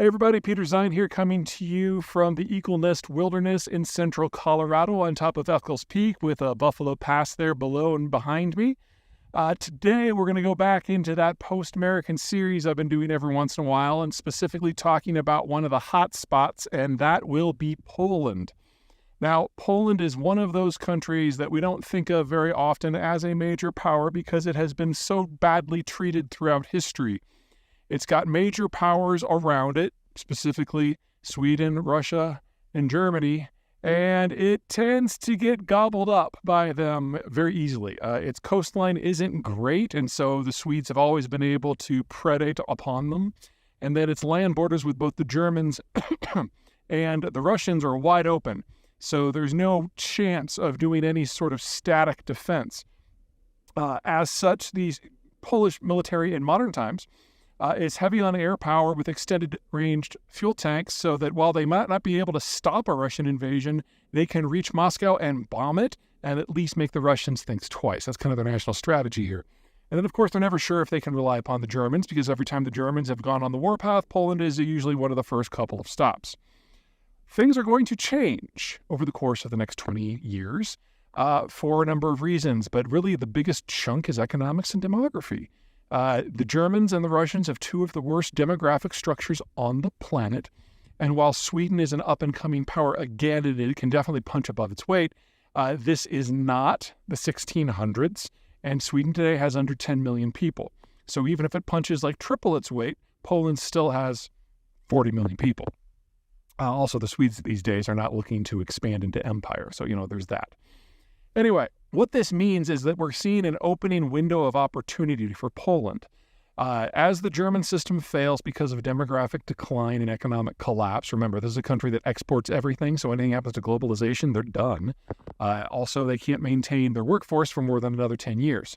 Hey everybody, Peter Zeihan here, coming to you from the Eagle Nest Wilderness in central Colorado on top of Eccles Peak with a Buffalo Pass there below and behind me. Today we're going to go back into that post-American series I've been doing every once in a while, and specifically talking about one of the hot spots, and that will be Poland. Now, Poland is one of those countries that we don't think of very often as a major power because it has been so badly treated throughout history. It's got major powers around it, specifically Sweden, Russia, and Germany, and it tends to get gobbled up by them very easily. Its coastline isn't great, and so the Swedes have always been able to predate upon them. And then its land borders with both the Germans and the Russians are wide open, so there's no chance of doing any sort of static defense. As such, the Polish military in modern times is heavy on air power with extended-ranged fuel tanks, so that while they might not be able to stop a Russian invasion, they can reach Moscow and bomb it, and at least make the Russians think twice. That's kind of their national strategy here. And then, of course, they're never sure if they can rely upon the Germans, because every time the Germans have gone on the warpath, Poland is usually one of the first couple of stops. Things are going to change over the course of the next 20 years for a number of reasons, but really the biggest chunk is economics and demography. The Germans and the Russians have two of the worst demographic structures on the planet. And while Sweden is an up-and-coming power again, and it can definitely punch above its weight, this is not the 1600s, and Sweden today has under 10 million people. So even if it punches like triple its weight, Poland still has 40 million people. Also, the Swedes these days are not looking to expand into empire, so, there's that. Anyway, what this means is that we're seeing an opening window of opportunity for Poland. As the German system fails because of demographic decline and economic collapse, remember, this is a country that exports everything, so anything happens to globalization, they're done. Also, they can't maintain their workforce for more than another 10 years.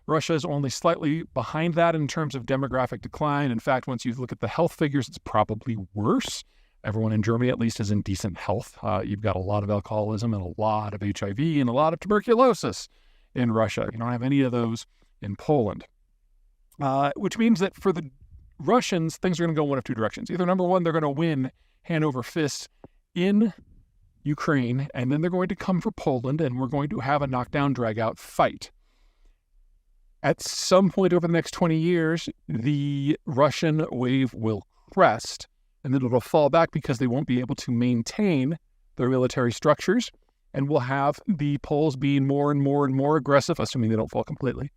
Russia is only slightly behind that in terms of demographic decline. In fact, once you look at the health figures, it's probably worse. Everyone in Germany, at least, is in decent health. You've got a lot of alcoholism and a lot of HIV and a lot of tuberculosis in Russia. You don't have any of those in Poland. Which means that for the Russians, things are going to go one of two directions. Either, number one, they're going to win hand over fist in Ukraine, and then they're going to come for Poland, and we're going to have a knockdown, drag-out fight. At some point over the next 20 years, the Russian wave will crest, and then it'll fall back because they won't be able to maintain their military structures, and we'll have the Poles being more and more and more aggressive, assuming they don't fall completely,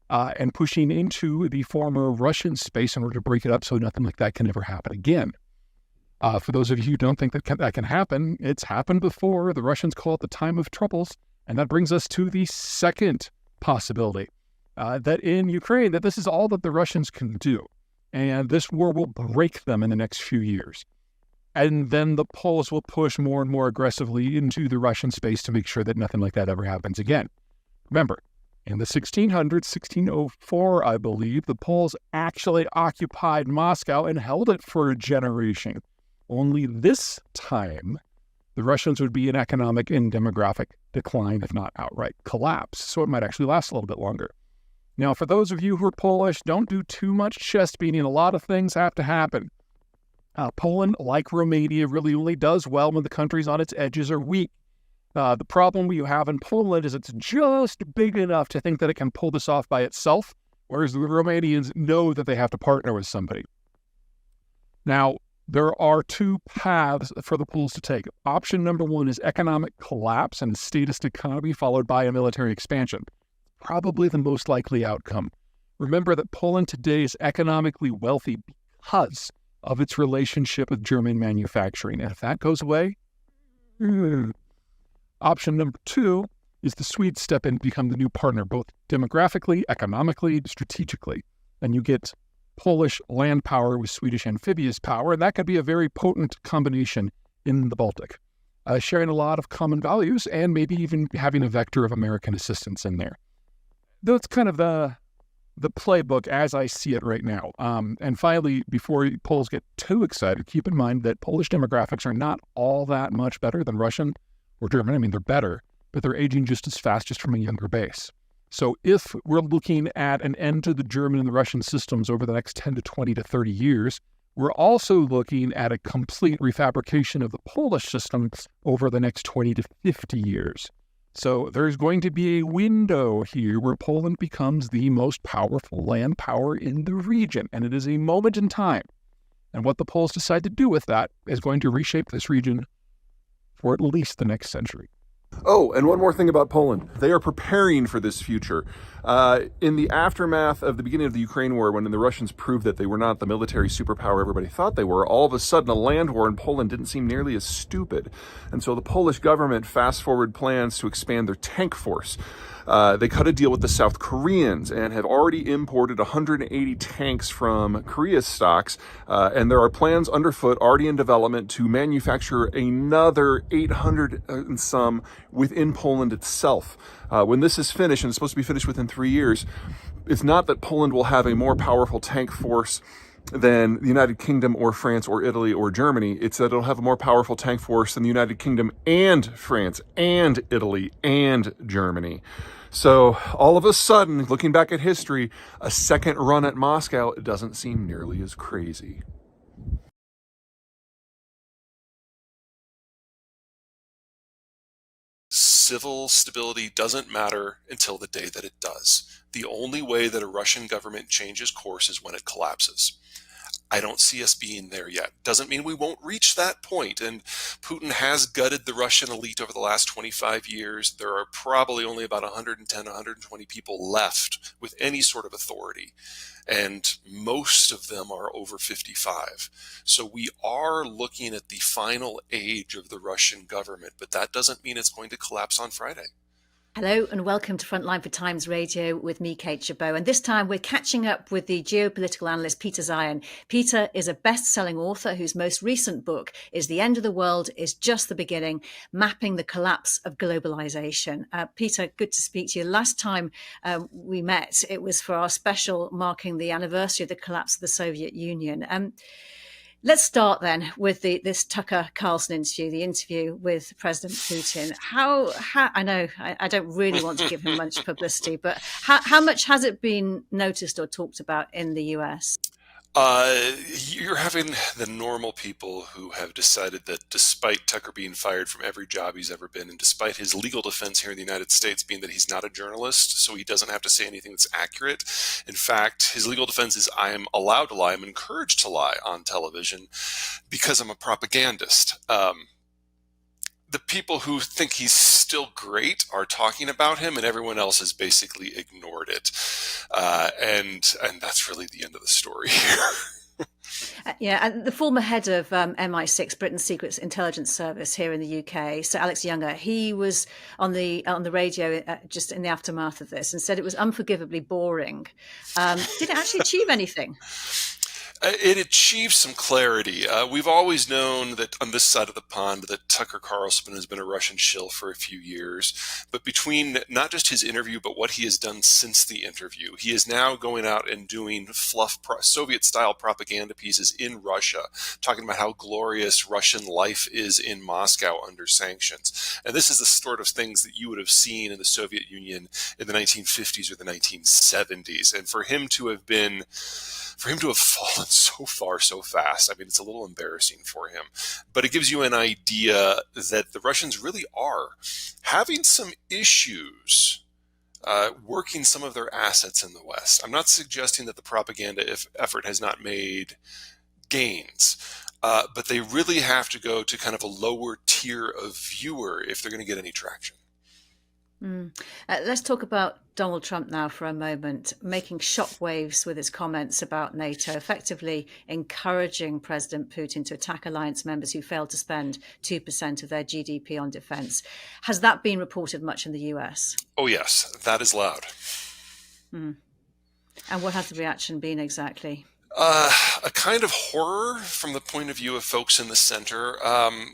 and pushing into the former Russian space in order to break it up so nothing like that can ever happen again. For those of you who don't think that can happen, it's happened before. The Russians call it the time of troubles, and that brings us to the second possibility, that in Ukraine, that this is all that the Russians can do. And this war will break them in the next few years. And then the Poles will push more and more aggressively into the Russian space to make sure that nothing like that ever happens again. Remember, in the 1600s, 1604, I believe, the Poles actually occupied Moscow and held it for a generation. Only this time, the Russians would be in economic and demographic decline, if not outright collapse. So it might actually last a little bit longer. Now, for those of you who are Polish, don't do too much chest beating. A lot of things have to happen. Poland, like Romania, really only does well when the countries on its edges are weak. The problem you have in Poland is it's just big enough to think that it can pull this off by itself, whereas the Romanians know that they have to partner with somebody. Now, there are two paths for the Poles to take. Option number one is economic collapse and a statist economy followed by a military expansion. Probably the most likely outcome. Remember that Poland today is economically wealthy because of its relationship with German manufacturing. And if that goes away, option number two is the Swedes step in and become the new partner, both demographically, economically, strategically. And you get Polish land power with Swedish amphibious power, and that could be a very potent combination in the Baltic, sharing a lot of common values and maybe even having a vector of American assistance in there. That's kind of the playbook as I see it right now. And finally, before Poles get too excited, keep in mind that Polish demographics are not all that much better than Russian or German. I mean, they're better, but they're aging just as fast, just from a younger base. So if we're looking at an end to the German and the Russian systems over the next 10 to 20 to 30 years, We're also looking at a complete refabrication of the Polish system over the next 20 to 50 years. So there's going to be a window here where Poland becomes the most powerful land power in the region, and it is a moment in time. And what the Poles decide to do with that is going to reshape this region for at least the next century. Oh, and one more thing about Poland. They are preparing for this future. In the aftermath of the beginning of the Ukraine war, when the Russians proved that they were not the military superpower everybody thought they were, all of a sudden a land war in Poland didn't seem nearly as stupid. And so the Polish government fast-forward plans to expand their tank force. They cut a deal with the South Koreans and have already imported 180 tanks from Korea's stocks. And there are plans underfoot, already in development, to manufacture another 800 and some within Poland itself. When this is finished, and it's supposed to be finished within 3 years, it's not that Poland will have a more powerful tank force than the United Kingdom or France or Italy or Germany. It's that it'll have a more powerful tank force than the United Kingdom and France and Italy and Germany. So all of a sudden, looking back at history, a second run at Moscow doesn't seem nearly as crazy. Civil stability doesn't matter until the day that it does. The only way that a Russian government changes course is when it collapses. I don't see us being there yet. Doesn't mean we won't reach that point. And Putin has gutted the Russian elite over the last 25 years. There are probably only about 110, 120 people left with any sort of authority. And most of them are over 55. So we are looking at the final age of the Russian government, but that doesn't mean it's going to collapse on Friday. Hello and welcome to Frontline for Times Radio with me, Kate Chabot. And this time we're catching up with the geopolitical analyst, Peter Zeihan. Peter is a best-selling author whose most recent book is The End of the World is Just the Beginning, Mapping the Collapse of Globalization. Peter, good to speak to you. Last time we met, it was for our special marking the anniversary of the collapse of the Soviet Union. Let's start then with this Tucker Carlson interview, the interview with President Putin. How I know I don't really want to give him much publicity, but how much has it been noticed or talked about in the US? You're having the normal people who have decided that despite Tucker being fired from every job he's ever been, and despite his legal defense here in the United States being that he's not a journalist, so he doesn't have to say anything that's accurate. In fact, his legal defense is I am allowed to lie, I'm encouraged to lie on television because I'm a propagandist. The people who think he's still great are talking about him, and everyone else has basically ignored it. And that's really the end of the story here. Yeah, and the former head of MI6, Britain's Secret Intelligence Service here in the UK, Sir Alex Younger, he was on the radio just in the aftermath of this and said it was unforgivably boring. Did it actually achieve anything? It achieves some clarity. We've always known that on this side of the pond that Tucker Carlson has been a Russian shill for a few years. But between not just his interview, but what he has done since the interview, he is now going out and doing Soviet-style propaganda pieces in Russia, talking about how glorious Russian life is in Moscow under sanctions. And this is the sort of things that you would have seen in the Soviet Union in the 1950s or the 1970s. And for him to have fallen so far so fast, I mean, it's a little embarrassing for him. But it gives you an idea that the Russians really are having some issues working some of their assets in the West. I'm not suggesting that the propaganda effort has not made gains, but they really have to go to kind of a lower tier of viewer if they're going to get any traction. Let's talk about Donald Trump now for a moment, making shockwaves with his comments about NATO, effectively encouraging President Putin to attack alliance members who failed to spend 2% of their GDP on defense. Has that been reported much in the US? Oh, yes, that is loud. And what has the reaction been exactly? A kind of horror from the point of view of folks in the center,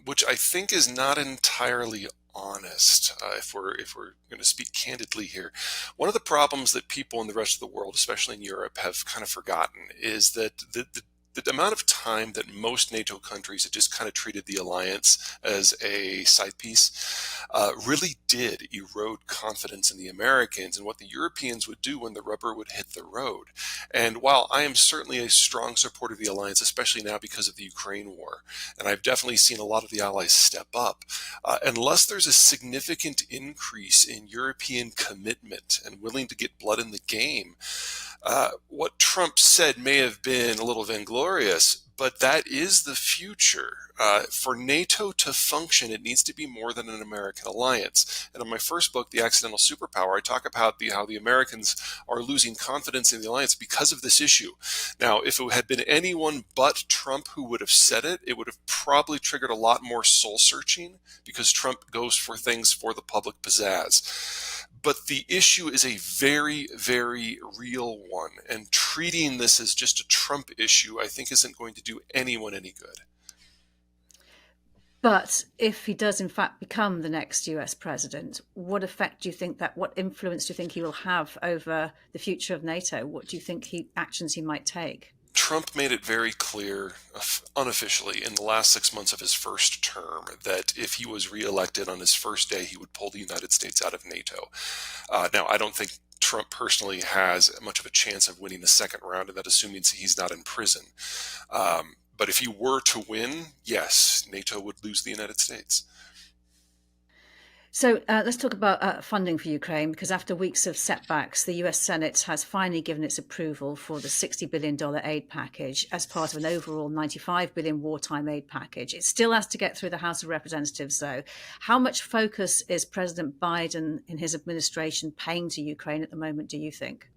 which I think is not entirely honest, if we're going to speak candidly here. One of the problems that people in the rest of the world, especially in Europe, have kind of forgotten is that the the amount of time that most NATO countries had just kind of treated the alliance as a side piece really did erode confidence in the Americans and what the Europeans would do when the rubber would hit the road. And while I am certainly a strong supporter of the alliance, especially now because of the Ukraine war, and I've definitely seen a lot of the allies step up, unless there's a significant increase in European commitment and willing to get blood in the game, what Trump said may have been a little vainglorious, but that is the future. For NATO to function, it needs to be more than an American alliance. And in my first book, The Accidental Superpower, I talk about how the Americans are losing confidence in the alliance because of this issue. Now, if it had been anyone but Trump who would have said it, it would have probably triggered a lot more soul searching because Trump goes for things for the public pizzazz. But the issue is a very, very real one. And treating this as just a Trump issue, I think, isn't going to do anyone any good. But if he does, in fact, become the next US president, what influence do you think he will have over the future of NATO? What do you think actions he might take? Trump made it very clear, unofficially, in the last 6 months of his first term, that if he was reelected on his first day, he would pull the United States out of NATO. Now, I don't think Trump personally has much of a chance of winning the second round, and that assuming he's not in prison. But if he were to win, yes, NATO would lose the United States. So let's talk about funding for Ukraine, because after weeks of setbacks, the US Senate has finally given its approval for the $60 billion aid package as part of an overall $95 billion wartime aid package. It still has to get through the House of Representatives, though. How much focus is President Biden in his administration paying to Ukraine at the moment, do you think?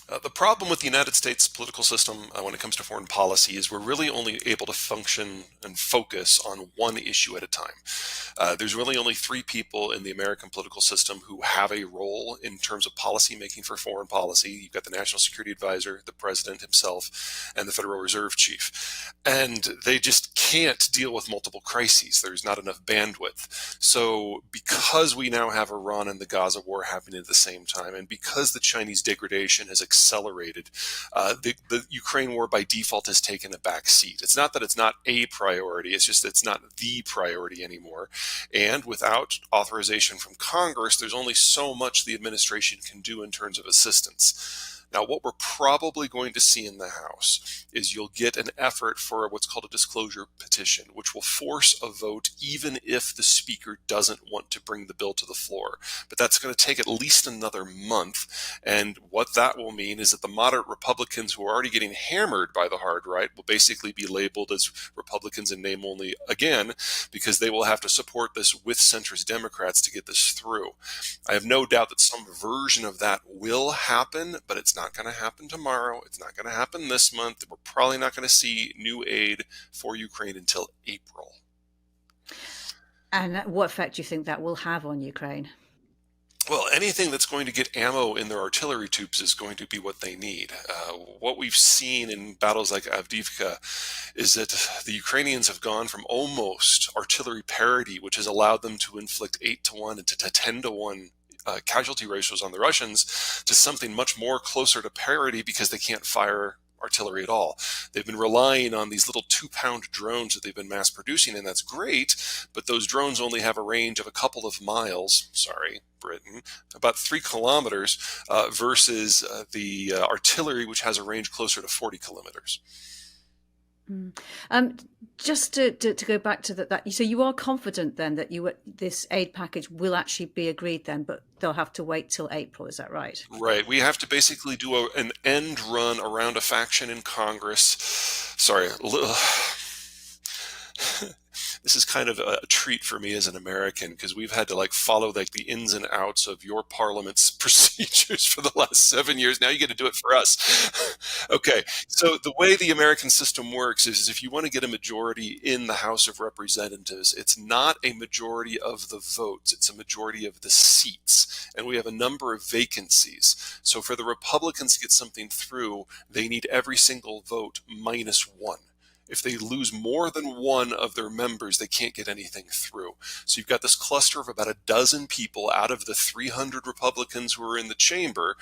The problem with the United States political system when it comes to foreign policy is we're really only able to function and focus on one issue at a time. There's really only three people in the American political system who have a role in terms of policy making for foreign policy. You've got the National Security Advisor, the President himself, and the Federal Reserve Chief. And they just can't deal with multiple crises. There's not enough bandwidth. So because we now have Iran and the Gaza war happening at the same time, and because the Chinese degradation has accelerated, the Ukraine war by default has taken a back seat. It's not that it's not a priority, it's just that it's not the priority anymore. And without authorization from Congress, there's only so much the administration can do in terms of assistance. Now, what we're probably going to see in the House is you'll get an effort for what's called a disclosure petition, which will force a vote even if the speaker doesn't want to bring the bill to the floor. But that's going to take at least another month. And what that will mean is that the moderate Republicans who are already getting hammered by the hard right will basically be labeled as Republicans in name only again, because they will have to support this with centrist Democrats to get this through. I have no doubt that some version of that will happen, but it's not going to happen tomorrow. It's not going to happen this month. We're probably not going to see new aid for Ukraine until April. And what effect do you think that will have on Ukraine? Well, anything that's going to get ammo in their artillery tubes is going to be what they need. What we've seen in battles like Avdiivka is that the Ukrainians have gone from almost artillery parity, which has allowed them to inflict 8-1 and to 10-1 casualty ratios on the Russians, to something much more closer to parity because they can't fire artillery at all. They've been relying on these little 2-pound drones that they've been mass producing, and that's great, but those drones only have a range of a couple of miles, sorry, Britain, about 3 kilometers, versus the artillery, which has a range closer to 40 kilometers. Just to go back to that, so you are confident then that this aid package will actually be agreed then, but they'll have to wait till April, is that right? Right. We have to basically do an end run around a faction in Congress. Sorry. This is kind of a treat for me as an American, because we've had to follow the ins and outs of your parliament's procedures for the last 7 years. Now you get to do it for us. Okay. So the way the American system works is if you want to get a majority in the House of Representatives, it's not a majority of the votes. It's a majority of the seats. And we have a number of vacancies. So for the Republicans to get something through, they need every single vote minus one. If they lose more than one of their members, they can't get anything through. So you've got this cluster of about a dozen people out of the 300 Republicans who are in the chamber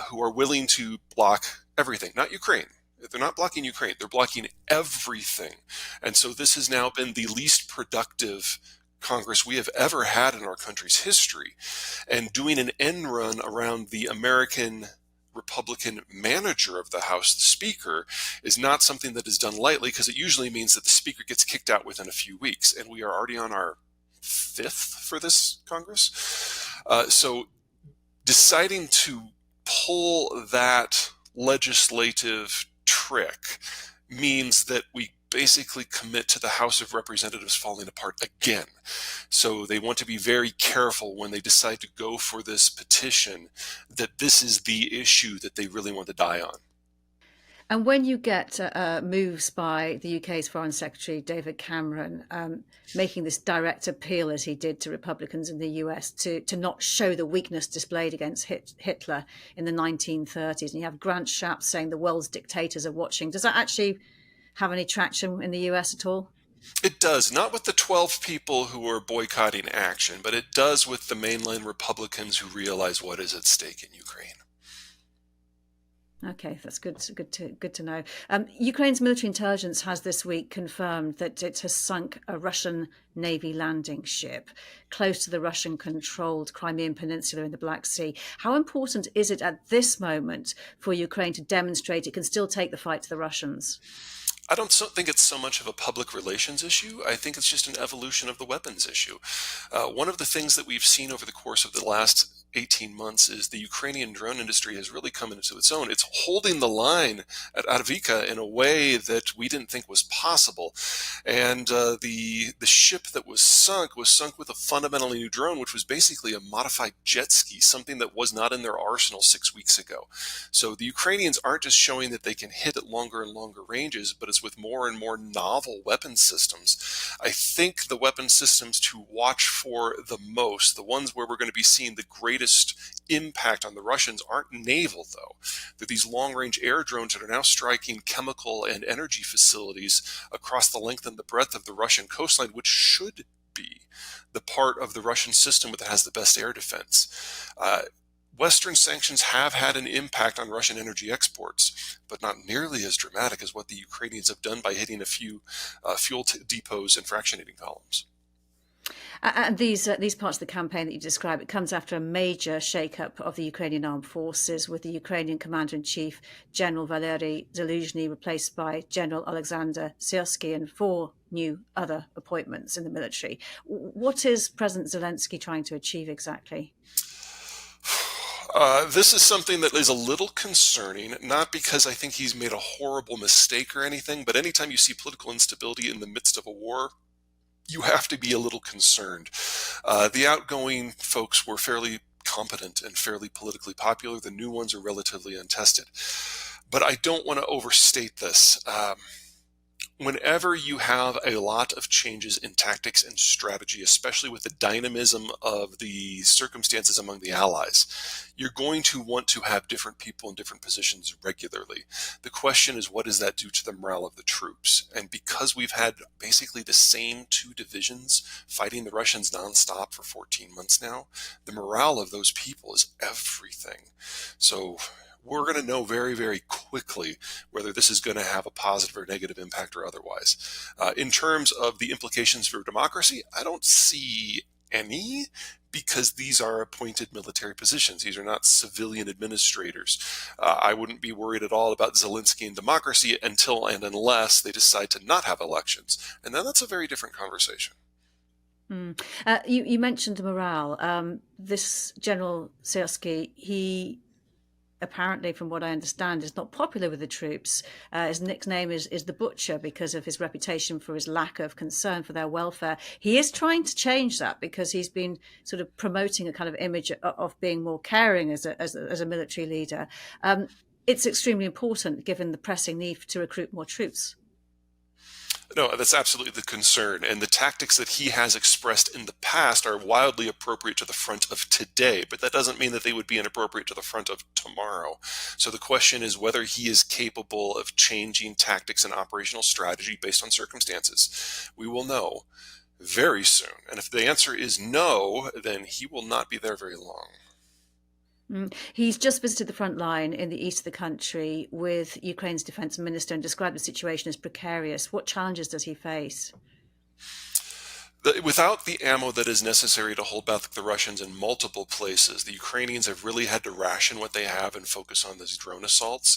who are willing to block everything, not Ukraine. They're not blocking Ukraine. They're blocking everything. And so this has now been the least productive Congress we have ever had in our country's history. And doing an end run around the American Republican manager of the House, the Speaker, is not something that is done lightly, because it usually means that the Speaker gets kicked out within a few weeks. And we are already on our fifth for this Congress. So deciding to pull that legislative trick means that we basically commit to the House of Representatives falling apart again. So they want to be very careful when they decide to go for this petition that this is the issue that they really want to die on. And when you get moves by the UK's Foreign Secretary, David Cameron, making this direct appeal, as he did to Republicans in the US, to not show the weakness displayed against Hitler in the 1930s, and you have Grant Shapps saying the world's dictators are watching, does that actually have any traction in the US at all? It does, not with the 12 people who are boycotting action, but it does with the mainline Republicans who realize what is at stake in Ukraine. Okay, that's good to know. Ukraine's military intelligence has this week confirmed that it has sunk a Russian Navy landing ship close to the Russian-controlled Crimean Peninsula in the Black Sea. How important is it at this moment for Ukraine to demonstrate it can still take the fight to the Russians? I don't think it's so much of a public relations issue. I think it's just an evolution of the weapons issue. One of the things that we've seen over the course of the last 18 months is the Ukrainian drone industry has really come into its own. It's holding the line at Avdiivka in a way that we didn't think was possible. And the ship that was sunk with a fundamentally new drone, which was basically a modified jet ski, something that was not in their arsenal 6 weeks ago. So the Ukrainians aren't just showing that they can hit at longer and longer ranges, but it's with more and more novel weapon systems. I think the weapon systems to watch for the most, the ones where we're going to be seeing the greatest impact on the Russians, aren't naval, though. They're these long-range air drones that are now striking chemical and energy facilities across the length and the breadth of the Russian coastline, which should be the part of the Russian system that has the best air defense. Western sanctions have had an impact on Russian energy exports, but not nearly as dramatic as what the Ukrainians have done by hitting a few fuel depots and fractionating columns. And these parts of the campaign that you describe, it comes after a major shake-up of the Ukrainian armed forces, with the Ukrainian Commander-in-Chief, General Valery Zaluzhny, replaced by General Alexander Syrskyi, and 4 new other appointments in the military. What is President Zelensky trying to achieve exactly? This is something that is a little concerning, not because I think he's made a horrible mistake or anything, but anytime you see political instability in the midst of a war, you have to be a little concerned. The outgoing folks were fairly competent and fairly politically popular. The new ones are relatively untested. But I don't want to overstate this. Whenever you have a lot of changes in tactics and strategy, especially with the dynamism of the circumstances among the allies, you're going to want to have different people in different positions regularly. The question is, what does that do to the morale of the troops? And because we've had basically the same 2 divisions fighting the Russians nonstop for 14 months now, the morale of those people is everything. So we're going to know very, very quickly whether this is going to have a positive or negative impact or otherwise. In terms of the implications for democracy, I don't see any, because these are appointed military positions. These are not civilian administrators. I wouldn't be worried at all about Zelensky and democracy until and unless they decide to not have elections. And then that's a very different conversation. You mentioned morale. This General Syrskyi, he apparently, from what I understand, is not popular with the troops. His nickname is the Butcher because of his reputation for his lack of concern for their welfare. He is trying to change that, because he's been sort of promoting a kind of image of being more caring as a military leader. It's extremely important, given the pressing need to recruit more troops. No, that's absolutely the concern. And the tactics that he has expressed in the past are wildly appropriate to the front of today, but that doesn't mean that they would be inappropriate to the front of tomorrow. So the question is whether he is capable of changing tactics and operational strategy based on circumstances. We will know very soon. And if the answer is no, then he will not be there very long. He's just visited the front line in the east of the country with Ukraine's defense minister and described the situation as precarious. What challenges does he face? Without the ammo that is necessary to hold back the Russians in multiple places, the Ukrainians have really had to ration what they have and focus on these drone assaults.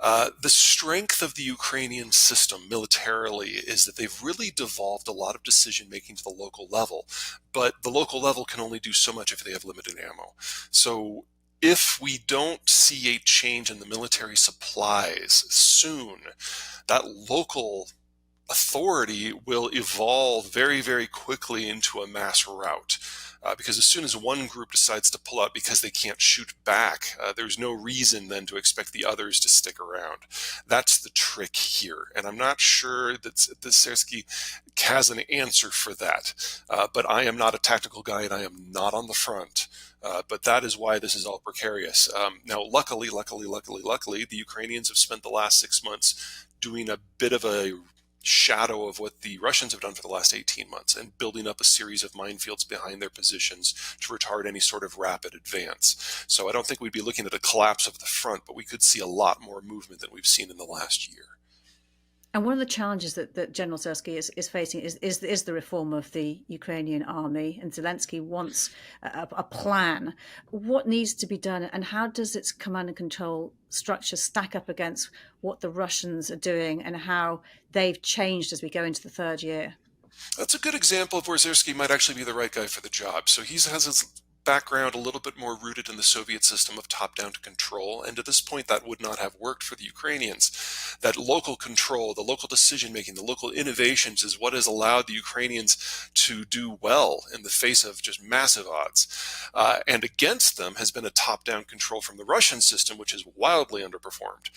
The strength of the Ukrainian system militarily is that they've really devolved a lot of decision making to the local level, but the local level can only do so much if they have limited ammo. So if we don't see a change in the military supplies soon, that local authority will evolve very, very quickly into a mass rout. Because as soon as one group decides to pull out because they can't shoot back, there's no reason then to expect the others to stick around. That's the trick here. And I'm not sure that Sersky has an answer for that. But I am not a tactical guy and I am not on the front. But that is why this is all precarious. Now, luckily, the Ukrainians have spent the last 6 months doing a bit of a shadow of what the Russians have done for the last 18 months and building up a series of minefields behind their positions to retard any sort of rapid advance. So I don't think we'd be looking at a collapse of the front, but we could see a lot more movement than we've seen in the last year. And one of the challenges that General Sersky is facing is the reform of the Ukrainian army, and Zelensky wants a plan. What needs to be done, and how does its command and control structure stack up against what the Russians are doing and how they've changed as we go into the third year? That's a good example of where Zersky might actually be the right guy for the job. So he has his background a little bit more rooted in the Soviet system of top-down control, and to this point that would not have worked for the Ukrainians. That local control, the local decision-making, the local innovations is what has allowed the Ukrainians to do well in the face of just massive odds. And against them has been a top-down control from the Russian system, which has wildly underperformed.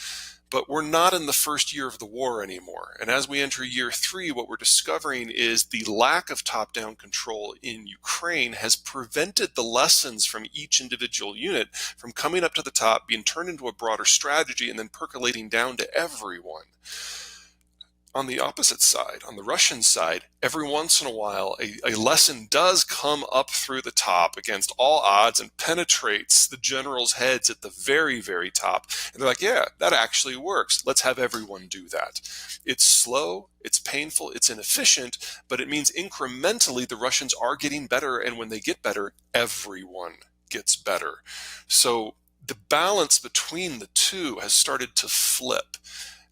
But we're not in the first year of the war anymore. And as we enter year 3, what we're discovering is the lack of top-down control in Ukraine has prevented the lessons from each individual unit from coming up to the top, being turned into a broader strategy, and then percolating down to everyone. On the opposite side, on the Russian side, every once in a while, a lesson does come up through the top against all odds and penetrates the generals' heads at the very, very top. And they're like, yeah, that actually works. Let's have everyone do that. It's slow, it's painful, it's inefficient, but it means incrementally the Russians are getting better. And when they get better, everyone gets better. So the balance between the two has started to flip.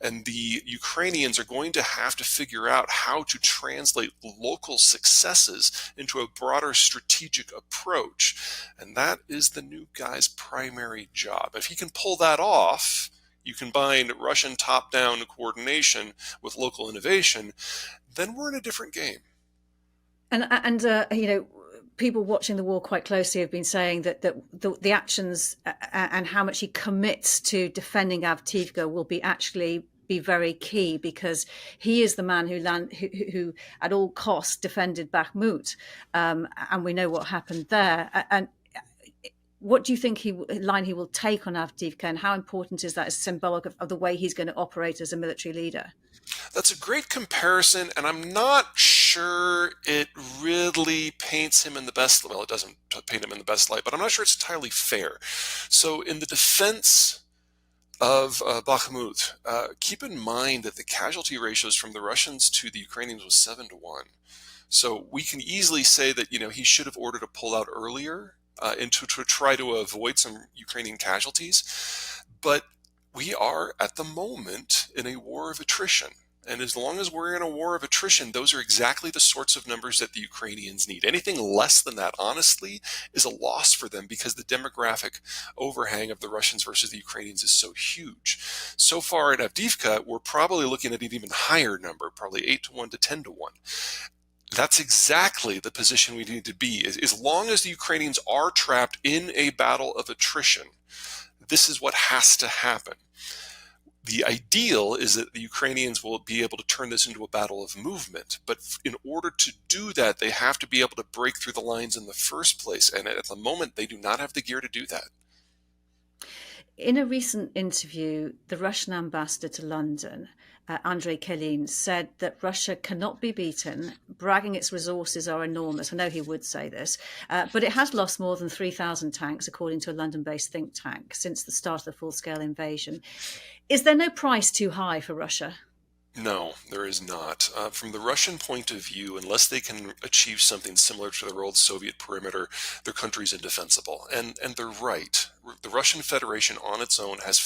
And the Ukrainians are going to have to figure out how to translate local successes into a broader strategic approach. And that is the new guy's primary job. If he can pull that off, you combine Russian top-down coordination with local innovation, then we're in a different game. And you know, people watching the war quite closely have been saying that the actions and how much he commits to defending Avdiivka will be very key, because he is the man who at all costs defended Bakhmut, and we know what happened there. And what do you think line he will take on Avdiivka, and how important is that as symbolic of the way he's going to operate as a military leader? That's a great comparison, and I'm not sure it really paints him in the best, well, it doesn't paint him in the best light, but I'm not sure it's entirely fair. So in the defense of Bakhmut, keep in mind that the casualty ratios from the Russians to the Ukrainians was 7-1. So we can easily say that, he should have ordered a pullout earlier and to try to avoid some Ukrainian casualties. But we are at the moment in a war of attrition. And as long as we're in a war of attrition, those are exactly the sorts of numbers that the Ukrainians need. Anything less than that, honestly, is a loss for them, because the demographic overhang of the Russians versus the Ukrainians is so huge. So far at Avdiivka, we're probably looking at an even higher number, probably 8-1 to 10-1. That's exactly the position we need to be. As long as the Ukrainians are trapped in a battle of attrition, this is what has to happen. The ideal is that the Ukrainians will be able to turn this into a battle of movement. But in order to do that, they have to be able to break through the lines in the first place. And at the moment, they do not have the gear to do that. In a recent interview, the Russian ambassador to London Andrei Kelin, said that Russia cannot be beaten, bragging its resources are enormous. I know he would say this, but it has lost more than 3,000 tanks, according to a London-based think tank, since the start of the full-scale invasion. Is there no price too high for Russia? No, there is not. From the Russian point of view, unless they can achieve something similar to their old Soviet perimeter, their country's indefensible. And they're right. The Russian Federation on its own has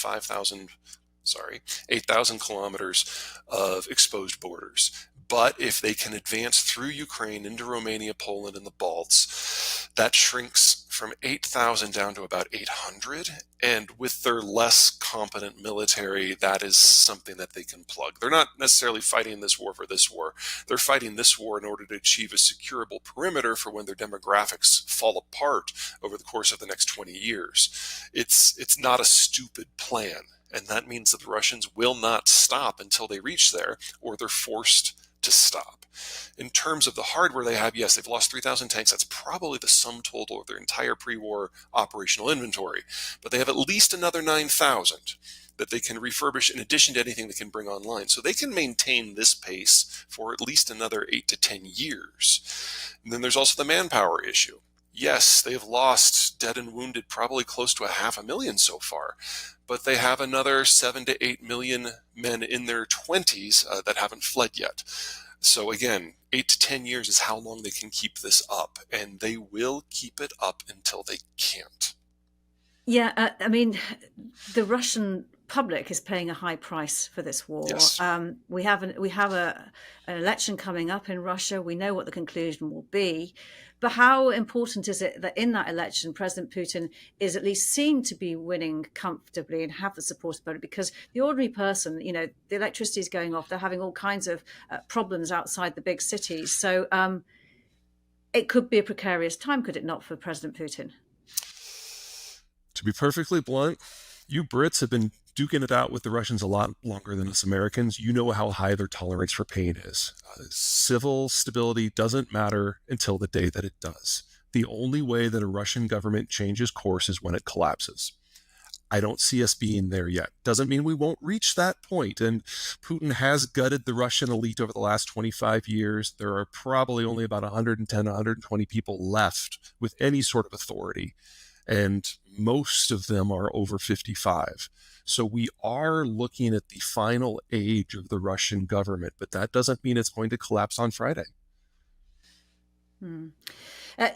8,000 kilometers of exposed borders. But if they can advance through Ukraine into Romania, Poland, and the Balts, that shrinks from 8,000 down to about 800. And with their less competent military, that is something that they can plug. They're not necessarily fighting this war for this war. They're fighting this war in order to achieve a securable perimeter for when their demographics fall apart over the course of the next 20 years. It's not a stupid plan. And that means that the Russians will not stop until they reach there, or they're forced to stop. In terms of the hardware they have, yes, they've lost 3,000 tanks. That's probably the sum total of their entire pre-war operational inventory. But they have at least another 9,000 that they can refurbish in addition to anything they can bring online. So they can maintain this pace for at least another 8 to 10 years. And then there's also the manpower issue. Yes, they've lost dead and wounded probably close to 500,000 so far, but they have another 7 to 8 million men in their 20s that haven't fled yet. So again, 8 to 10 years is how long they can keep this up, and they will keep it up until they can't. Yeah, I mean, the Russian public is paying a high price for this war. Yes. We have an election coming up in Russia. We know what the conclusion will be. But how important is it that in that election, President Putin is at least seen to be winning comfortably and have the support of it? Because the ordinary person, the electricity is going off. They're having all kinds of problems outside the big cities. So it could be a precarious time, could it not, for President Putin? To be perfectly blunt, you Brits have been duking it out with the Russians a lot longer than us Americans. You know how high their tolerance for pain is. Civil stability doesn't matter until the day that it does. The only way that a Russian government changes course is when it collapses. I don't see us being there yet. Doesn't mean we won't reach that point. And Putin has gutted the Russian elite over the last 25 years. There are probably only about 110, 120 people left with any sort of authority. And most of them are over 55. So we are looking at the final age of the Russian government, but that doesn't mean it's going to collapse on Friday.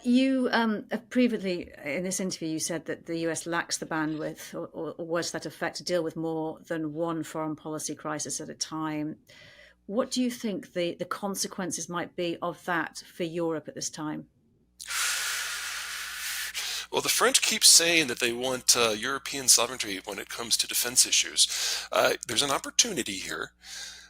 You previously in this interview, you said that the US lacks the bandwidth or words to that effect to deal with more than one foreign policy crisis at a time. What do you think the consequences might be of that for Europe at this time? Well, the French keep saying that they want European sovereignty when it comes to defense issues. There's an opportunity here,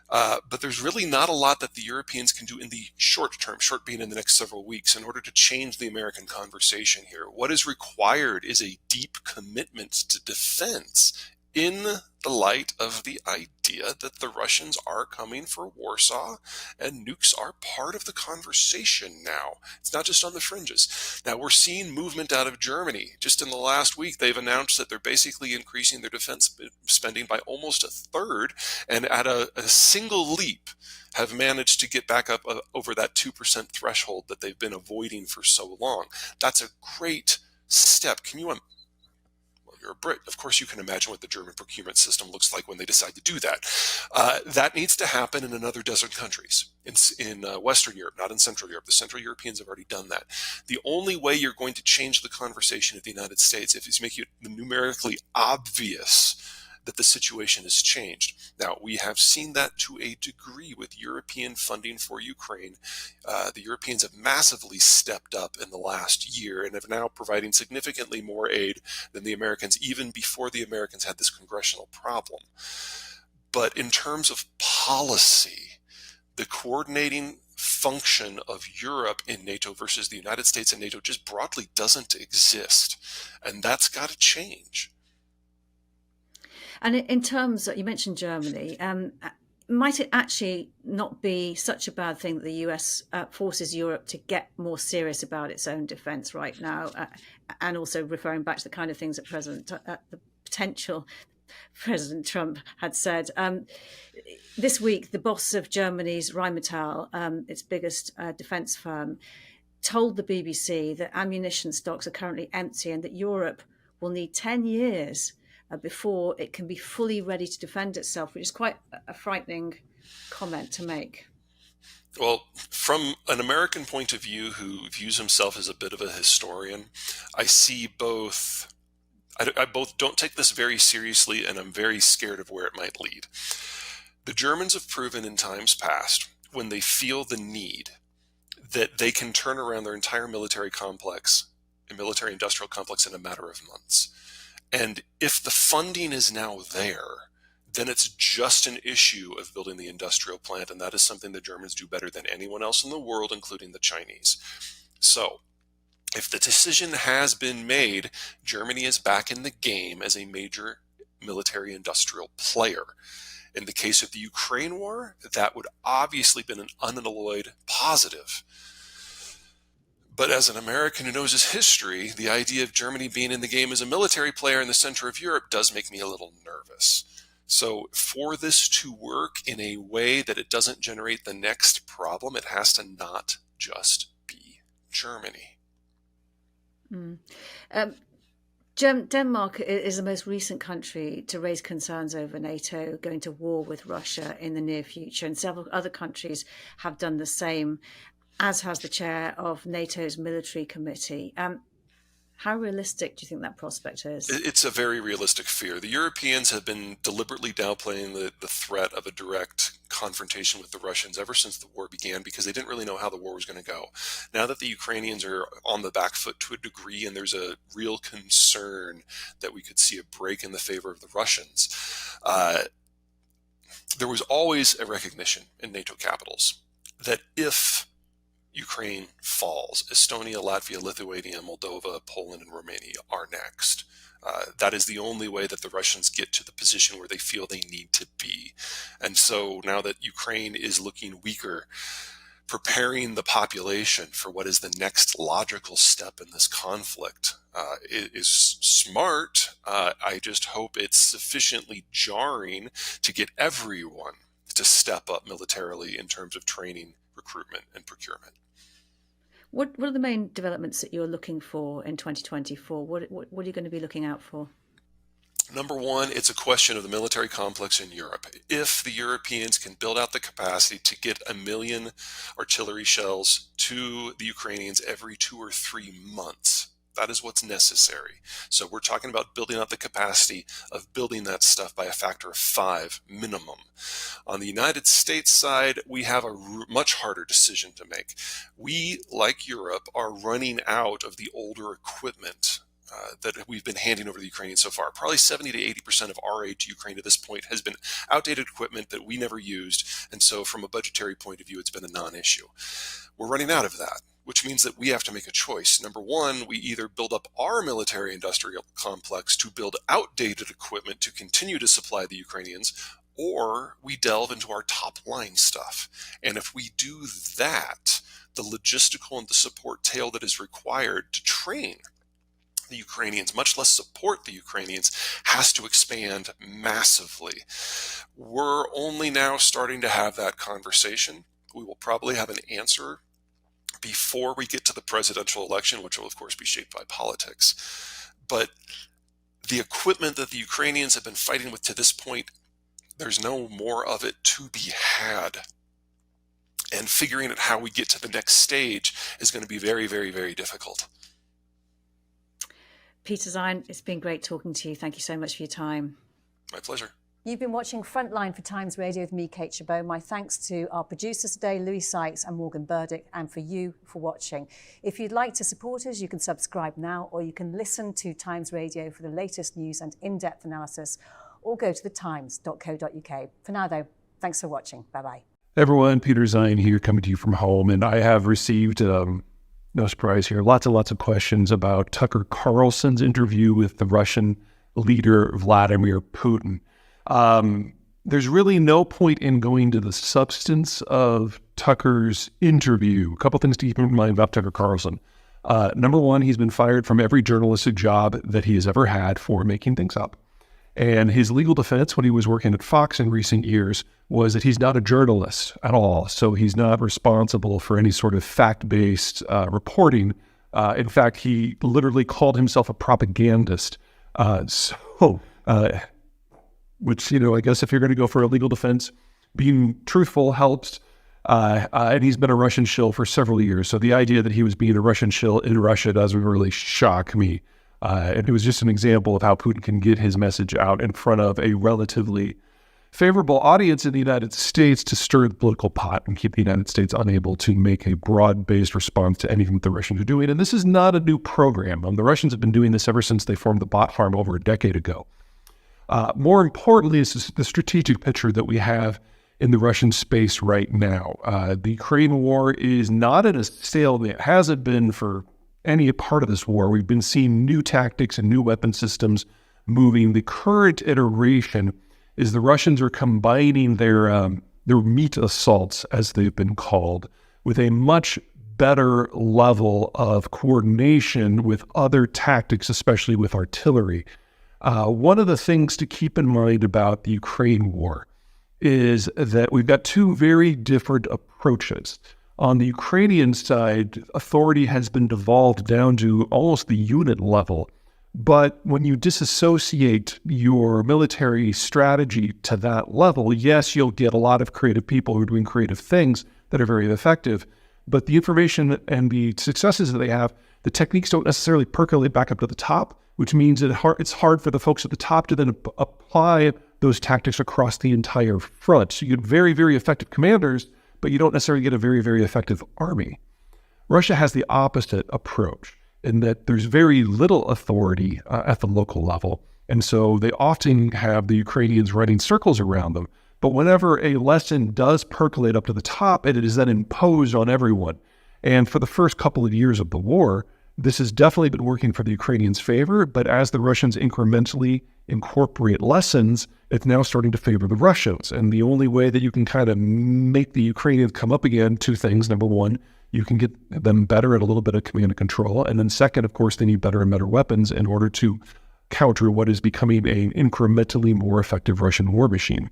but there's really not a lot that the Europeans can do in the short term, short being in the next several weeks, in order to change the American conversation here. What is required is a deep commitment to defense in the light of the idea that the Russians are coming for Warsaw and nukes are part of the conversation now. It's not just on the fringes. Now we're seeing movement out of Germany. Just in the last week, they've announced that they're basically increasing their defense spending by almost a third, and at a single leap have managed to get back up over that 2% threshold that they've been avoiding for so long. That's a great step. Can you you're a Brit. Of course, you can imagine what the German procurement system looks like when they decide to do that. That needs to happen in another dozen countries in Western Europe, not in Central Europe. The Central Europeans have already done that. The only way you're going to change the conversation of the United States if you make it numerically obvious that the situation has changed. Now, we have seen that to a degree with European funding for Ukraine. The Europeans have massively stepped up in the last year and have now providing significantly more aid than the Americans, even before the Americans had this congressional problem. But in terms of policy, the coordinating function of Europe in NATO versus the United States and NATO just broadly doesn't exist. And that's got to change. And in terms of, you mentioned Germany, might it actually not be such a bad thing that the US forces Europe to get more serious about its own defence right now? And also referring back to the kind of things that the potential President Trump had said. This week, the boss of Germany's Rheinmetall, its biggest defence firm, told the BBC that ammunition stocks are currently empty and that Europe will need 10 years before it can be fully ready to defend itself, which is quite a frightening comment to make. Well, from an American point of view who views himself as a bit of a historian, I see both. I both don't take this very seriously, and I'm very scared of where it might lead. The Germans have proven in times past, when they feel the need, that they can turn around their entire military complex, a military industrial complex, in a matter of months. And if the funding is now there, then it's just an issue of building the industrial plant, and that is something the Germans do better than anyone else in the world, including the Chinese. So, if the decision has been made, Germany is back in the game as a major military industrial player. In the case of the Ukraine war, that would obviously been an unalloyed positive. But as an American who knows his history, the idea of Germany being in the game as a military player in the center of Europe does make me a little nervous. So for this to work in a way that it doesn't generate the next problem, it has to not just be Germany. Denmark is the most recent country to raise concerns over NATO going to war with Russia in the near future, and several other countries have done the same, as has the chair of NATO's military committee. How realistic do you think that prospect is? It's a very realistic fear. The Europeans have been deliberately downplaying the threat of a direct confrontation with the Russians ever since the war began, because they didn't really know how the war was going to go. Now that the Ukrainians are on the back foot to a degree, and there's a real concern that we could see a break in the favor of the Russians, there was always a recognition in NATO capitals that if Ukraine falls, Estonia, Latvia, Lithuania, Moldova, Poland, and Romania are next. That is the only way that the Russians get to the position where they feel they need to be. And so now that Ukraine is looking weaker, preparing the population for what is the next logical step in this conflict is smart. I just hope it's sufficiently jarring to get everyone to step up militarily in terms of training, recruitment, and procurement. What are the main developments that you're looking for in 2024? What are you going to be looking out for? Number one, it's a question of the military complex in Europe. If the Europeans can build out the capacity to get 1 million artillery shells to the Ukrainians every 2 or 3 months, that is what's necessary. So we're talking about building out the capacity of building that stuff by a factor of 5 minimum. On the United States side, we have a much harder decision to make. We, like Europe, are running out of the older equipment that we've been handing over to the Ukrainians so far. Probably 70 to 80% of our aid to Ukraine to this point has been outdated equipment that we never used. And so from a budgetary point of view, it's been a non-issue. We're running out of that, which means that we have to make a choice. Number one, we either build up our military industrial complex to build outdated equipment to continue to supply the Ukrainians, or we delve into our top line stuff. And if we do that, the logistical and the support tail that is required to train the Ukrainians, much less support the Ukrainians, has to expand massively. We're only now starting to have that conversation. We will probably have an answer before we get to the presidential election, which will of course be shaped by politics. But the equipment that the Ukrainians have been fighting with to this point, there's no more of it to be had. And figuring out how we get to the next stage is going to be very, very, very difficult. Peter Zeihan, it's been great talking to you. Thank you so much for your time. My pleasure. You've been watching Frontline for Times Radio with me, Kate Chabot. My thanks to our producers today, Louis Sykes and Morgan Burdick, and for you for watching. If you'd like to support us, you can subscribe now, or you can listen to Times Radio for the latest news and in-depth analysis, or go to thetimes.co.uk. For now, though, thanks for watching. Bye-bye. Everyone, Peter Zeihan here, coming to you from home, and I have received, no surprise here, lots and lots of questions about Tucker Carlson's interview with the Russian leader, Vladimir Putin. There's really no point in going to the substance of Tucker's interview. A couple things to keep in mind about Tucker Carlson. Number one, he's been fired from every journalistic job that he has ever had for making things up. And his legal defense when he was working at Fox in recent years was that he's not a journalist at all. So he's not responsible for any sort of fact-based reporting. In fact, he literally called himself a propagandist. Which, I guess if you're going to go for a legal defense, being truthful helps. And he's been a Russian shill for several years. So the idea that he was being a Russian shill in Russia doesn't really shock me. And it was just an example of how Putin can get his message out in front of a relatively favorable audience in the United States to stir the political pot and keep the United States unable to make a broad-based response to anything that the Russians are doing. And this is not a new program. The Russians have been doing this ever since they formed the bot farm over a decade ago. More importantly is the strategic picture that we have in the Russian space right now. The Ukraine war is not at a stalemate. It hasn't been for any part of this war. We've been seeing new tactics and new weapon systems moving. The current iteration is the Russians are combining their meat assaults, as they've been called, with a much better level of coordination with other tactics, especially with artillery. One of the things to keep in mind about the Ukraine war is that we've got two very different approaches. On the Ukrainian side, authority has been devolved down to almost the unit level. But when you disassociate your military strategy to that level, yes, you'll get a lot of creative people who are doing creative things that are very effective. But the information and the successes that they have, the techniques don't necessarily percolate back up to the top, which means that it's hard for the folks at the top to then apply those tactics across the entire front. So you get very, very effective commanders, but you don't necessarily get a very, very effective army. Russia has the opposite approach in that there's very little authority at the local level. And so they often have the Ukrainians running circles around them. But whenever a lesson does percolate up to the top, it is then imposed on everyone. And for the first couple of years of the war, this has definitely been working for the Ukrainians' favor, but as the Russians incrementally incorporate lessons, it's now starting to favor the Russians. And the only way that you can kind of make the Ukrainians come up again, two things. Number one, you can get them better at a little bit of command and control. And then second, of course, they need better and better weapons in order to counter what is becoming an incrementally more effective Russian war machine.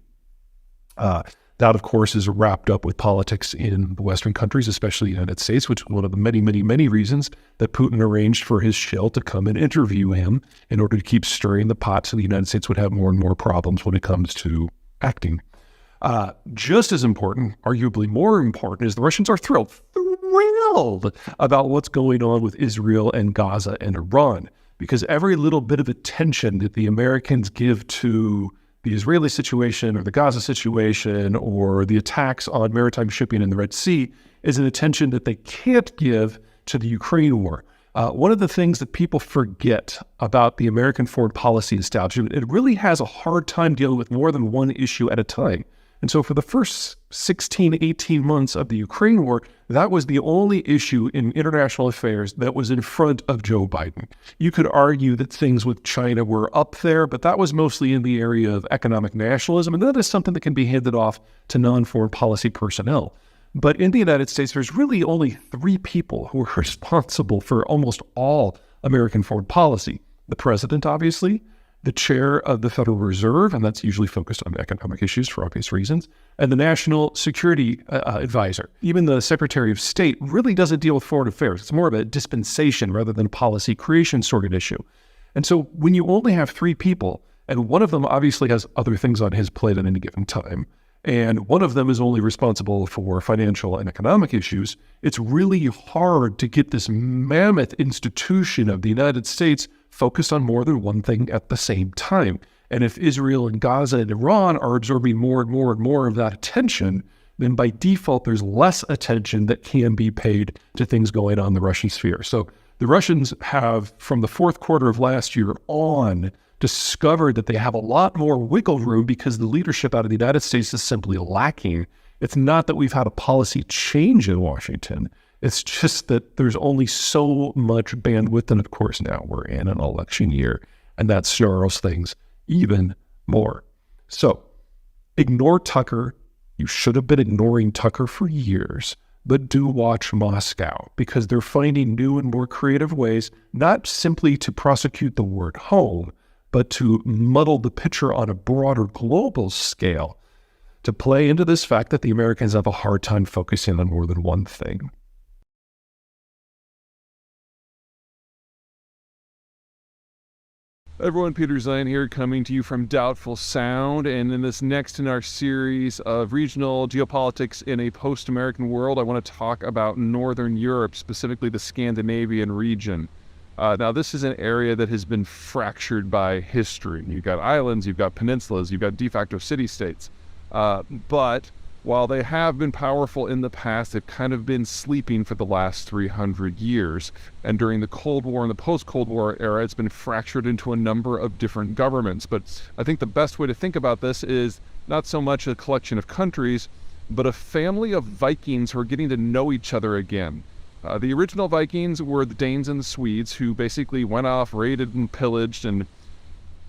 That, of course, is wrapped up with politics in the Western countries, especially the United States, which is one of the many, many, many reasons that Putin arranged for his shill to come and interview him in order to keep stirring the pot so the United States would have more and more problems when it comes to acting. Just as important, arguably more important, is the Russians are thrilled about what's going on with Israel and Gaza and Iran, because every little bit of attention that the Americans give to the Israeli situation or the Gaza situation or the attacks on maritime shipping in the Red Sea is an attention that they can't give to the Ukraine war. One of the things that people forget about the American foreign policy establishment, it really has a hard time dealing with more than one issue at a time. And so for the first 16, 18 months of the Ukraine war, that was the only issue in international affairs that was in front of Joe Biden. You could argue that things with China were up there, but that was mostly in the area of economic nationalism, and that is something that can be handed off to non-foreign policy personnel. But in the United States, there's really only three people who are responsible for almost all American foreign policy. The president, obviously, the chair of the Federal Reserve, and that's usually focused on economic issues for obvious reasons, and the national security advisor. Even the Secretary of State really doesn't deal with foreign affairs. It's more of a dispensation rather than a policy creation sort of issue. And so when you only have three people, and one of them obviously has other things on his plate at any given time, and one of them is only responsible for financial and economic issues, it's really hard to get this mammoth institution of the United States focused on more than one thing at the same time. And if Israel and Gaza and Iran are absorbing more and more and more of that attention, then by default, there's less attention that can be paid to things going on in the Russian sphere. So the Russians have, from the fourth quarter of last year on, discovered that they have a lot more wiggle room because the leadership out of the United States is simply lacking. It's not that we've had a policy change in Washington. It's just that there's only so much bandwidth, and of course now we're in an election year, and that snarls things even more. So ignore Tucker. You should have been ignoring Tucker for years, but do watch Moscow, because they're finding new and more creative ways, not simply to prosecute the war at home, but to muddle the picture on a broader global scale, to play into this fact that the Americans have a hard time focusing on more than one thing. Everyone, Peter Zeihan here, coming to you from Doubtful Sound, and in this next in our series of regional geopolitics in a post-American world, I want to talk about Northern Europe, specifically the Scandinavian region. Now, this is an area that has been fractured by history. You've got islands, you've got peninsulas, you've got de facto city-states. But while they have been powerful in the past, they've kind of been sleeping for the last 300 years. And during the Cold War and the post-Cold War era, it's been fractured into a number of different governments. But I think the best way to think about this is not so much a collection of countries, but a family of Vikings who are getting to know each other again. The original Vikings were the Danes and the Swedes, who basically went off, raided and pillaged and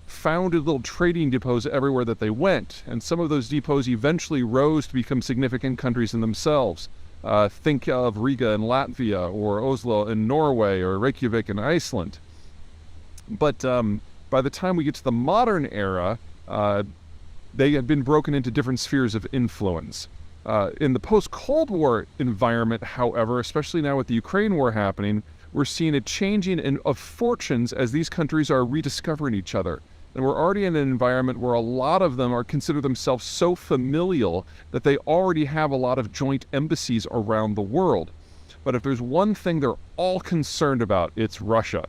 founded little trading depots everywhere that they went. And some of those depots eventually rose to become significant countries in themselves. Think of Riga in Latvia, or Oslo in Norway, or Reykjavik in Iceland. But by the time we get to the modern era, they had been broken into different spheres of influence. In the post-Cold War environment, however, especially now with the Ukraine war happening, we're seeing a changing of fortunes as these countries are rediscovering each other. And we're already in an environment where a lot of them consider themselves so familial that they already have a lot of joint embassies around the world. But if there's one thing they're all concerned about, it's Russia.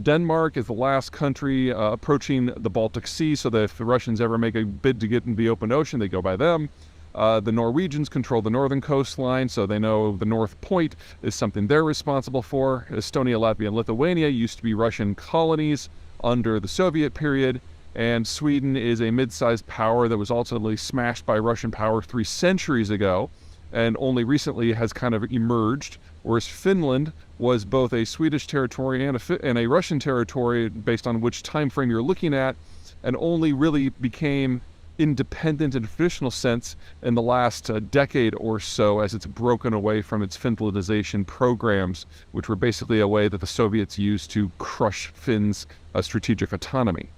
Denmark is the last country approaching the Baltic Sea, so that if the Russians ever make a bid to get into the open ocean, they go by them. The Norwegians control the northern coastline, so they know the North Point is something they're responsible for. Estonia, Latvia, and Lithuania used to be Russian colonies under the Soviet period, and Sweden is a mid-sized power that was ultimately smashed by Russian power 3 centuries ago, and only recently has kind of emerged, whereas Finland was both a Swedish territory and a Russian territory, based on which time frame you're looking at, and only really became independent in a traditional sense in the last decade or so, as it's broken away from its Finlandization programs, which were basically a way that the Soviets used to crush Finns' strategic autonomy.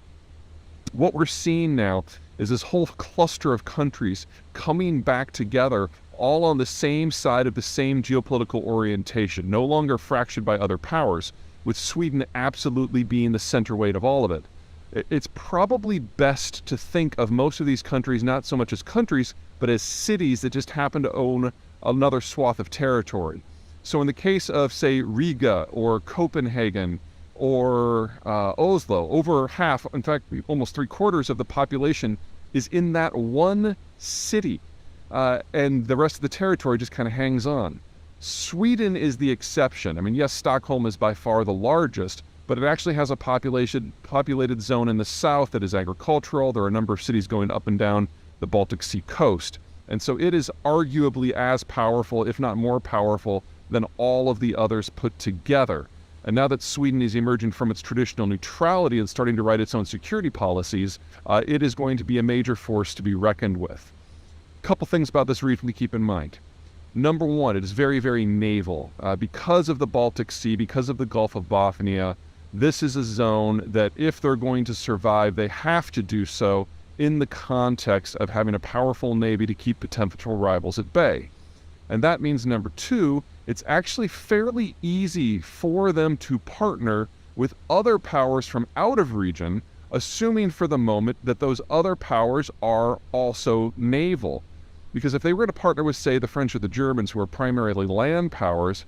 What we're seeing now is this whole cluster of countries coming back together, all on the same side of the same geopolitical orientation, no longer fractured by other powers, with Sweden absolutely being the center weight of all of it. It's probably best to think of most of these countries not so much as countries, but as cities that just happen to own another swath of territory. So in the case of, say, Riga or Copenhagen or Oslo, over half, in fact, almost 3/4 of the population is in that one city, and the rest of the territory just kind of hangs on. Sweden is the exception. I mean, yes, Stockholm is by far the largest, but it actually has a populated zone in the south that is agricultural. There are a number of cities going up and down the Baltic Sea coast. And so it is arguably as powerful, if not more powerful, than all of the others put together. And now that Sweden is emerging from its traditional neutrality and starting to write its own security policies, it is going to be a major force to be reckoned with. A couple things about this region to keep in mind. Number one, it is very, very naval. Because of the Baltic Sea, because of the Gulf of Bothnia, this is a zone that if they're going to survive, they have to do so in the context of having a powerful navy to keep potential rivals at bay. And that means, number two, it's actually fairly easy for them to partner with other powers from out of region, assuming for the moment that those other powers are also naval. Because if they were to partner with, say, the French or the Germans, who are primarily land powers,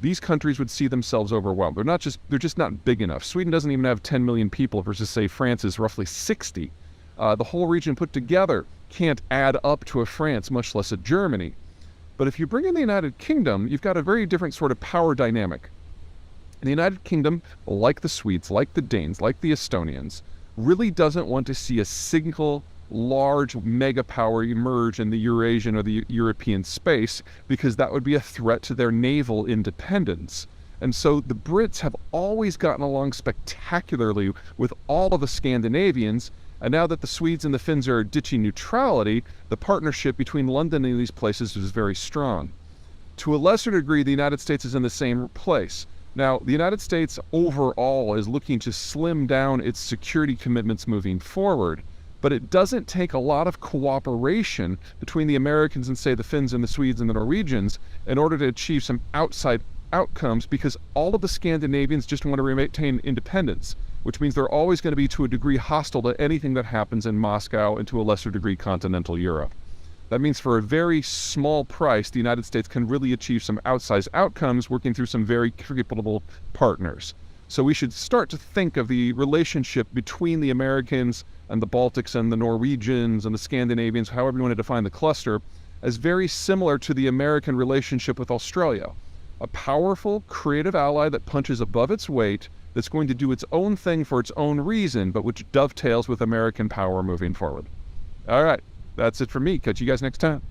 these countries would see themselves overwhelmed. They're just not big enough. Sweden doesn't even have 10 million people versus, say, France is roughly 60. The whole region put together can't add up to a France, much less a Germany. But if you bring in the United Kingdom, you've got a very different sort of power dynamic. And the United Kingdom, like the Swedes, like the Danes, like the Estonians, really doesn't want to see a single large mega power emerge in the Eurasian or the European space, because that would be a threat to their naval independence. And so the Brits have always gotten along spectacularly with all of the Scandinavians, and now that the Swedes and the Finns are ditching neutrality, the partnership between London and these places is very strong. To a lesser degree, the United States is in the same place. Now, the United States overall is looking to slim down its security commitments moving forward, but it doesn't take a lot of cooperation between the Americans and, say, the Finns and the Swedes and the Norwegians in order to achieve some outside outcomes, because all of the Scandinavians just want to maintain independence, which means they're always going to be, to a degree, hostile to anything that happens in Moscow and, to a lesser degree, continental Europe. That means for a very small price, the United States can really achieve some outsized outcomes working through some very capable partners. So we should start to think of the relationship between the Americans and the Baltics and the Norwegians and the Scandinavians, however you want to define the cluster, as very similar to the American relationship with Australia. A powerful, creative ally that punches above its weight, that's going to do its own thing for its own reason, but which dovetails with American power moving forward. All right. That's it for me. Catch you guys next time.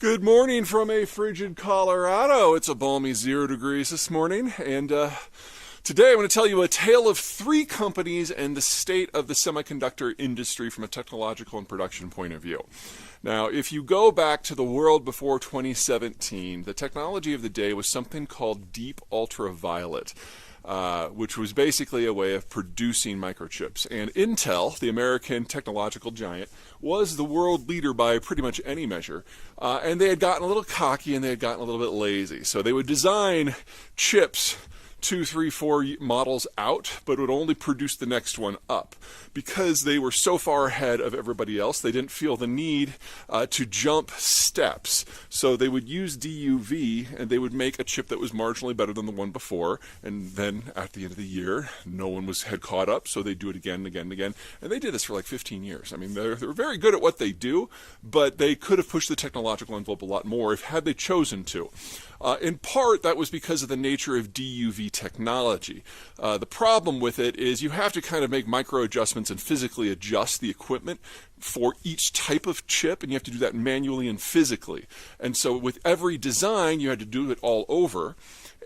Good morning from a frigid Colorado. It's a balmy 0 degrees this morning, and today I'm going to tell you a tale of 3 companies and the state of the semiconductor industry from a technological and production point of view. Now, if you go back to the world before 2017, the technology of the day was something called deep ultraviolet. Which was basically a way of producing microchips. And Intel, the American technological giant, was the world leader by pretty much any measure. And they had gotten a little cocky and they had gotten a little bit lazy. So they would design chips 2, 3, 4 models out, but would only produce the next one up. Because they were so far ahead of everybody else, they didn't feel the need to jump steps. So they would use DUV, and they would make a chip that was marginally better than the one before. And then at the end of the year, no one had caught up, so they'd do it again and again and again. And they did this for like 15 years. I mean, they're very good at what they do, but they could have pushed the technological envelope a lot more had they chosen to. In part, that was because of the nature of DUV technology. The problem with it is you have to kind of make micro adjustments and physically adjust the equipment for each type of chip, and you have to do that manually and physically. And so with every design, you had to do it all over.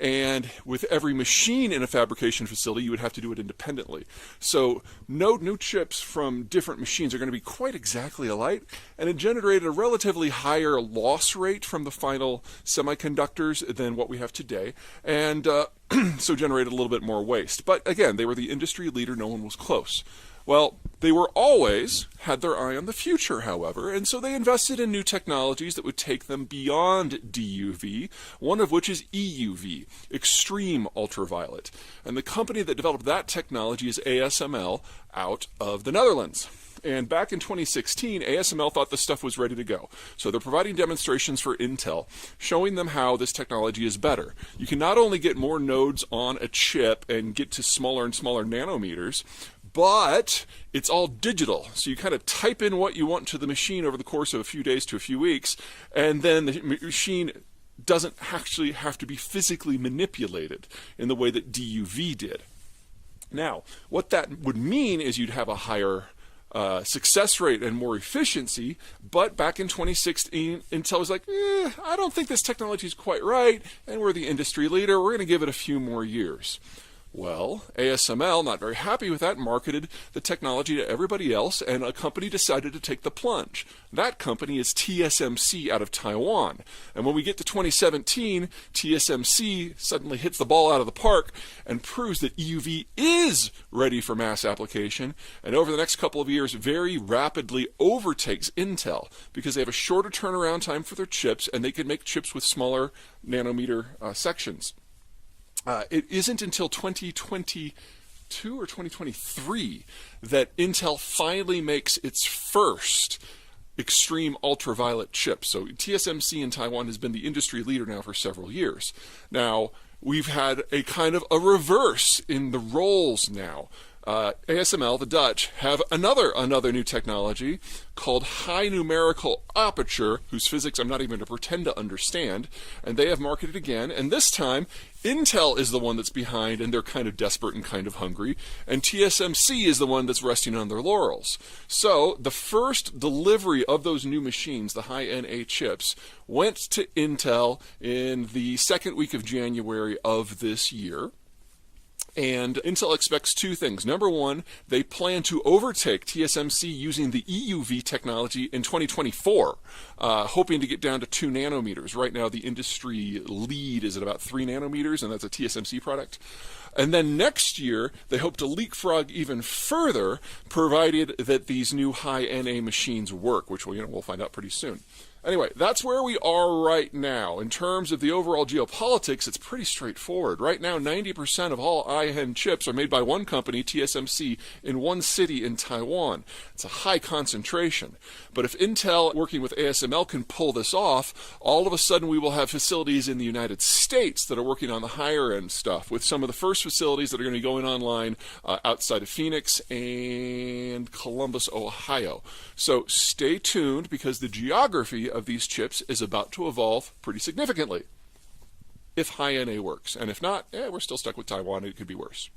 And with every machine in a fabrication facility, you would have to do it independently. So no new chips from different machines are going to be quite exactly alike, and it generated a relatively higher loss rate from the final semiconductors than what we have today, and so generated a little bit more waste. But again, they were the industry leader, no one was close. Well, they were always had their eye on the future, however, and so they invested in new technologies that would take them beyond DUV, one of which is EUV, extreme ultraviolet. And the company that developed that technology is ASML out of the Netherlands. And back in 2016, ASML thought this stuff was ready to go. So they're providing demonstrations for Intel, showing them how this technology is better. You can not only get more nodes on a chip and get to smaller and smaller nanometers, but it's all digital. So you kind of type in what you want to the machine over the course of a few days to a few weeks, and then the machine doesn't actually have to be physically manipulated in the way that DUV did. Now, what that would mean is you'd have a higher success rate and more efficiency, but back in 2016, Intel was like, I don't think this technology is quite right, and we're the industry leader, we're going to give it a few more years. Well, ASML, not very happy with that, marketed the technology to everybody else, and a company decided to take the plunge. That company is TSMC out of Taiwan. And when we get to 2017, TSMC suddenly hits the ball out of the park and proves that EUV is ready for mass application, and over the next couple of years very rapidly overtakes Intel because they have a shorter turnaround time for their chips, and they can make chips with smaller nanometer sections. It isn't until 2022 or 2023 that Intel finally makes its first extreme ultraviolet chip. So TSMC in Taiwan has been the industry leader now for several years. Now, we've had a kind of a reverse in the roles now. ASML, the Dutch, have another new technology called high numerical aperture, whose physics I'm not even going to pretend to understand, and they have marketed again, and this time Intel is the one that's behind, and they're kind of desperate and kind of hungry, and TSMC is the one that's resting on their laurels. So the first delivery of those new machines, the high NA chips, went to Intel in the second week of January of this year. And Intel expects two things. Number one, they plan to overtake TSMC using the EUV technology in 2024, hoping to get down to 2 nanometers. Right now, the industry lead is at about 3 nanometers, and that's a TSMC product. And then next year, they hope to leapfrog even further, provided that these new high NA machines work, which we'll find out pretty soon. Anyway, that's where we are right now. In terms of the overall geopolitics, it's pretty straightforward. Right now, 90% of all IHN chips are made by one company, TSMC, in one city in Taiwan. It's a high concentration. But if Intel, working with ASML, can pull this off, all of a sudden we will have facilities in the United States that are working on the higher end stuff, with some of the first facilities that are going to be going online outside of Phoenix and Columbus, Ohio. So stay tuned, because the geography of these chips is about to evolve pretty significantly if high NA works. And if not, we're still stuck with Taiwan. It could be worse.